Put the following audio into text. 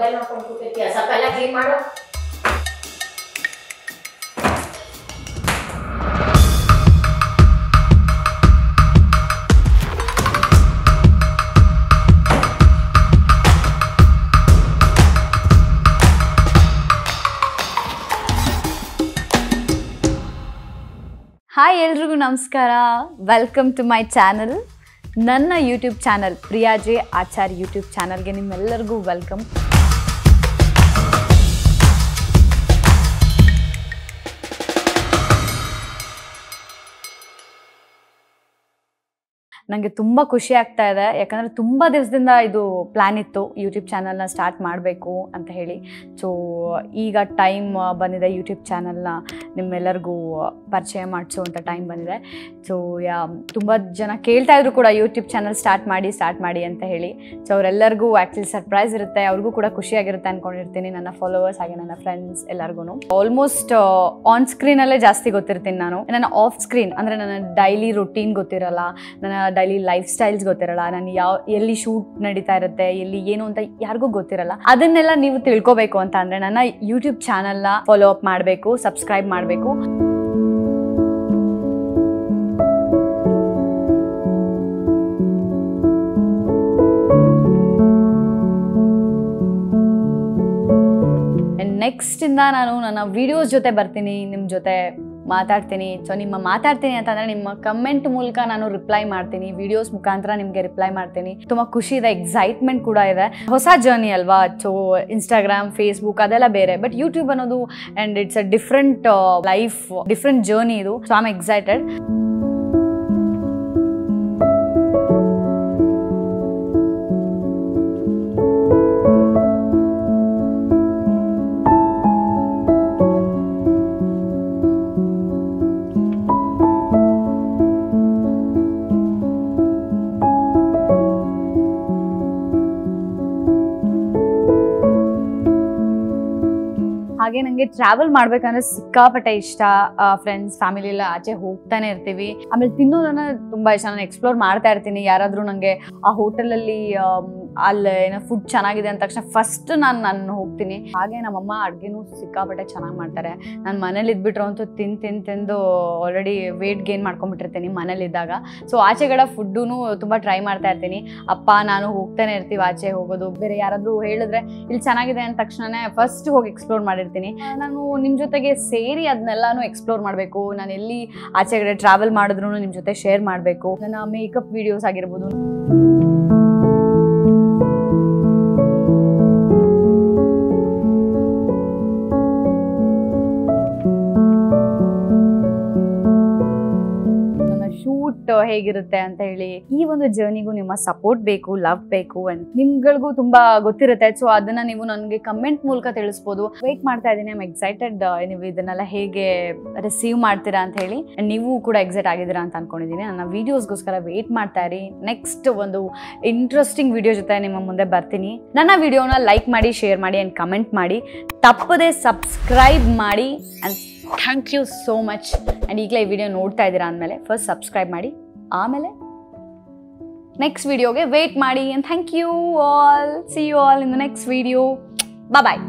Mobile ನೋಡ್ಕೊಂಡು ಕೂತಿರ್ತೀಯ, ಸ್ವಲ್ಪ ಎಲ್ಲ ಕ್ಲೀನ್ ಮಾಡು. ಹಾಯ್ ಎಲ್ರಿಗೂ ನಮಸ್ಕಾರ, ವೆಲ್ಕಮ್ ಟು ಮೈ ಚಾನಲ್. ನನ್ನ YouTube channel Priya J Achar YouTube ಚಾನಲ್ಗೆ ನಿಮ್ಮೆಲ್ಲರಿಗೂ ವೆಲ್ಕಮ್. ನನಗೆ ತುಂಬ ಖುಷಿ ಆಗ್ತಾ ಇದೆ, ಯಾಕಂದರೆ ತುಂಬ ದಿವಸದಿಂದ ಇದು ಪ್ಲ್ಯಾನ್ ಇತ್ತು ಯೂಟ್ಯೂಬ್ ಚಾನಲ್ನ ಸ್ಟಾರ್ಟ್ ಮಾಡಬೇಕು ಅಂತ ಹೇಳಿ. ಸೊ ಈಗ ಟೈಮ್ ಬಂದಿದೆ ಯೂಟ್ಯೂಬ್ ಚಾನಲ್ನ ನಿಮ್ಮೆಲ್ಲರಿಗೂ ಪರಿಚಯ ಮಾಡಿಸುವಂಥ ಟೈಮ್ ಬಂದಿದೆ. ಸೊ ತುಂಬ ಜನ ಕೇಳ್ತಾಯಿದ್ರು ಕೂಡ ಯೂಟ್ಯೂಬ್ ಚಾನಲ್ ಸ್ಟಾರ್ಟ್ ಮಾಡಿ ಅಂತ ಹೇಳಿ. ಸೊ ಅವರೆಲ್ಲರಿಗೂ ಆ್ಯಕ್ಚುಲಿ ಸರ್ಪ್ರೈಸ್ ಇರುತ್ತೆ, ಅವ್ರಿಗೂ ಕೂಡ ಖುಷಿಯಾಗಿರುತ್ತೆ ಅಂದ್ಕೊಂಡಿರ್ತೀನಿ. ನನ್ನ ಫಾಲೋವರ್ಸ್ ಹಾಗೆ ನನ್ನ ಫ್ರೆಂಡ್ಸ್ ಎಲ್ಲರಿಗೂ ಆಲ್ಮೋಸ್ಟ್ ಆನ್ ಸ್ಕ್ರೀನಲ್ಲೇ ಜಾಸ್ತಿ ಗೊತ್ತಿರ್ತೀನಿ ನಾನು. ನನ್ನ ಆಫ್ ಸ್ಕ್ರೀನ್ ಅಂದರೆ ನನ್ನ ಡೈಲಿ ರುಟೀನ್ ಗೊತ್ತಿರಲ್ಲ, ನನ್ನ ಡೈಲಿ ಲೈಫ್ ಸ್ಟೈಲ್ಸ್ ಗೊತ್ತಿರಲ್ಲ, ನಾನು ಎಲ್ಲಿ ಶೂಟ್ ನಡೀತಾ ಇರುತ್ತೆ, ಎಲ್ಲಿ ಏನು ಅಂತ ಯಾರಿಗೂ ಗೊತ್ತಿರಲ್ಲ. ಅದನ್ನೆಲ್ಲ ನೀವು ತಿಳ್ಕೊಬೇಕು ಅಂತ ಅಂದರೆ ನನ್ನ ಯೂಟ್ಯೂಬ್ ಚಾನಲ್ನ ಫಾಲೋ ಅಪ್ ಮಾಡಬೇಕು, ಸಬ್ಸ್ಕ್ರೈಬ್ ಮಾಡಬೇಕು. ನೆಕ್ಸ್ಟ್ ಇಂದ ನಾನು ನನ್ನ ವಿಡಿಯೋಸ್ ಜೊತೆ ಬರ್ತೀನಿ, ನಿಮ್ಮ ಜೊತೆ ಮಾತಾಡ್ತೀನಿ. ಸೊ ನಿಮ್ಮ ಮಾತಾಡ್ತೀನಿ ಅಂತಂದರೆ ನಿಮ್ಮ ಕಮೆಂಟ್ ಮೂಲಕ ನಾನು ರಿಪ್ಲೈ ಮಾಡ್ತೀನಿ, ವಿಡಿಯೋಸ್ ಮುಖಾಂತರ ನಿಮಗೆ ರಿಪ್ಲೈ ಮಾಡ್ತೀನಿ. ತುಂಬ ಖುಷಿ ಇದೆ, ಎಕ್ಸೈಟ್ಮೆಂಟ್ ಕೂಡ ಇದೆ. ಹೊಸ ಜರ್ನಿ ಅಲ್ವಾ. ಸೊ ಇನ್ಸ್ಟಾಗ್ರಾಮ್, ಫೇಸ್ಬುಕ್ ಅದೆಲ್ಲ ಬೇರೆ, ಬಟ್ ಯೂಟ್ಯೂಬ್ ಅನ್ನೋದು and it's a different life, different journey ಇದು. So I am excited. ಹಾಗೆ ನನಗೆ ಟ್ರಾವೆಲ್ ಮಾಡ್ಬೇಕಂದ್ರೆ ಸಿಕ್ಕಾಪಟ್ಟೆ ಇಷ್ಟ. ಫ್ರೆಂಡ್ಸ್ ಫ್ಯಾಮಿಲಿ ಎಲ್ಲ ಆಚೆ ಹೋಗ್ತಾನೆ ಇರ್ತೀವಿ. ಆಮೇಲೆ ತಿನ್ನೋದನ್ನ ತುಂಬ ಇಷ್ಟ, ನಾನು ಎಕ್ಸ್ಪ್ಲೋರ್ ಮಾಡ್ತಾ ಇರ್ತೀನಿ. ಯಾರಾದರೂ ನನಗೆ ಆ ಹೋಟೆಲಲ್ಲಿ ಅಲ್ಲಿ ಏನೋ ಫುಡ್ ಚೆನ್ನಾಗಿದೆ ಅಂದ ತಕ್ಷಣ ಫಸ್ಟ್ ನಾನು ಹೋಗ್ತೀನಿ. ಹಾಗೆ ನಮ್ಮಮ್ಮ ಅಡುಗೆನೂ ಸಿಕ್ಕಾಪಟ್ಟೆ ಚೆನ್ನಾಗಿ ಮಾಡ್ತಾರೆ. ನಾನು ಮನೇಲಿ ಇದ್ಬಿಟ್ರು ಅಂತೂ ತಿಂದು ಆಲ್ರೆಡಿ ವೇಟ್ ಗೇನ್ ಮಾಡ್ಕೊಂಡ್ಬಿಟ್ಟಿರ್ತೀನಿ ಮನೇಲಿದ್ದಾಗ. ಸೊ ಆಚೆಗಡೆ ಫುಡ್ಡೂ ತುಂಬ ಟ್ರೈ ಮಾಡ್ತಾ ಇರ್ತೀನಿ. ಅಪ್ಪ ನಾನು ಹೋಗ್ತಾನೆ ಇರ್ತೀವಿ ಆಚೆ ಹೋಗೋದು. ಬೇರೆ ಯಾರಾದರೂ ಹೇಳಿದ್ರೆ ಇಲ್ಲಿ ಚೆನ್ನಾಗಿದೆ ಅಂದ ತಕ್ಷಣನೇ ಫಸ್ಟ್ ಹೋಗಿ ಎಕ್ಸ್ಪ್ಲೋರ್ ಮಾಡಿರ್ತೀನಿ. ನಾನು ನಿಮ್ಮ ಜೊತೆಗೆ ಸೇರಿ ಅದನ್ನೆಲ್ಲಾನು ಎಕ್ಸ್ಪ್ಲೋರ್ ಮಾಡಬೇಕು. ನಾನು ಎಲ್ಲಿ ಆಚೆಗಡೆ ಟ್ರಾವೆಲ್ ಮಾಡಿದ್ರು ನಿಮ್ಮ ಜೊತೆ ಶೇರ್ ಮಾಡಬೇಕು. ನನ್ನ ಮೇಕಪ್ ವಿಡಿಯೋಸ್ ಆಗಿರ್ಬೋದು, ಶೂಟ್ ಹೇಗಿರುತ್ತೆ ಅಂತ ಹೇಳಿ. ಈ ಒಂದು ಜರ್ನಿಗೂ ನಿಮ್ಮ ಸಪೋರ್ಟ್ ಬೇಕು, ಲವ್ ಬೇಕು. ಅಂಡ್ ನಿಮ್ಗಳಿಗೂ ತುಂಬಾ ಗೊತ್ತಿರುತ್ತೆ. ಸೊ ಅದನ್ನ ನೀವು ನನಗೆ ಕಮೆಂಟ್ ಮೂಲಕ ತಿಳಿಸ್ಬೋದು. ವೇಟ್ ಮಾಡ್ತಾ ಇದ್ದೀನಿ. ಐ ಆಮ್ ಎಕ್ಸೈಟೆಡ್ ನೀವು ಇದನ್ನೆಲ್ಲ ಹೇಗೆ ರಿಸೀವ್ ಮಾಡ್ತೀರಾ ಅಂತ ಹೇಳಿ. ನೀವು ಕೂಡ ಎಕ್ಸೈಟ್ ಆಗಿದ್ದೀರಾ ಅಂತ ಅನ್ಕೊಂಡಿದ್ದೀನಿ. ನನ್ನ ವಿಡಿಯೋಸ್ಗೋಸ್ಕರ ವೇಟ್ ಮಾಡ್ತಾ ಇರಿ. ನೆಕ್ಸ್ಟ್ ಒಂದು ಇಂಟ್ರೆಸ್ಟಿಂಗ್ ವಿಡಿಯೋ ಜೊತೆ ನಿಮ್ಮ ಮುಂದೆ ಬರ್ತೀನಿ. ನನ್ನ ವಿಡಿಯೋನ ಲೈಕ್ ಮಾಡಿ, ಶೇರ್ ಮಾಡಿ ಆ್ಯಂಡ್ ಕಮೆಂಟ್ ಮಾಡಿ. ತಪ್ಪದೆ ಸಬ್ಸ್ಕ್ರೈಬ್ ಮಾಡಿ. And thank you so much. And ಈಗಲೇ ಈ ವಿಡಿಯೋ ನೋಡ್ತಾ ಇದ್ದೀರಾ ಅಂದಮೇಲೆ ಫಸ್ಟ್ ಸಬ್ಸ್ಕ್ರೈಬ್ ಮಾಡಿ, ಆಮೇಲೆ ನೆಕ್ಸ್ಟ್ ವಿಡಿಯೋಗೆ ವೇಟ್ ಮಾಡಿ. And thank you all. See you all in the next video. Bye.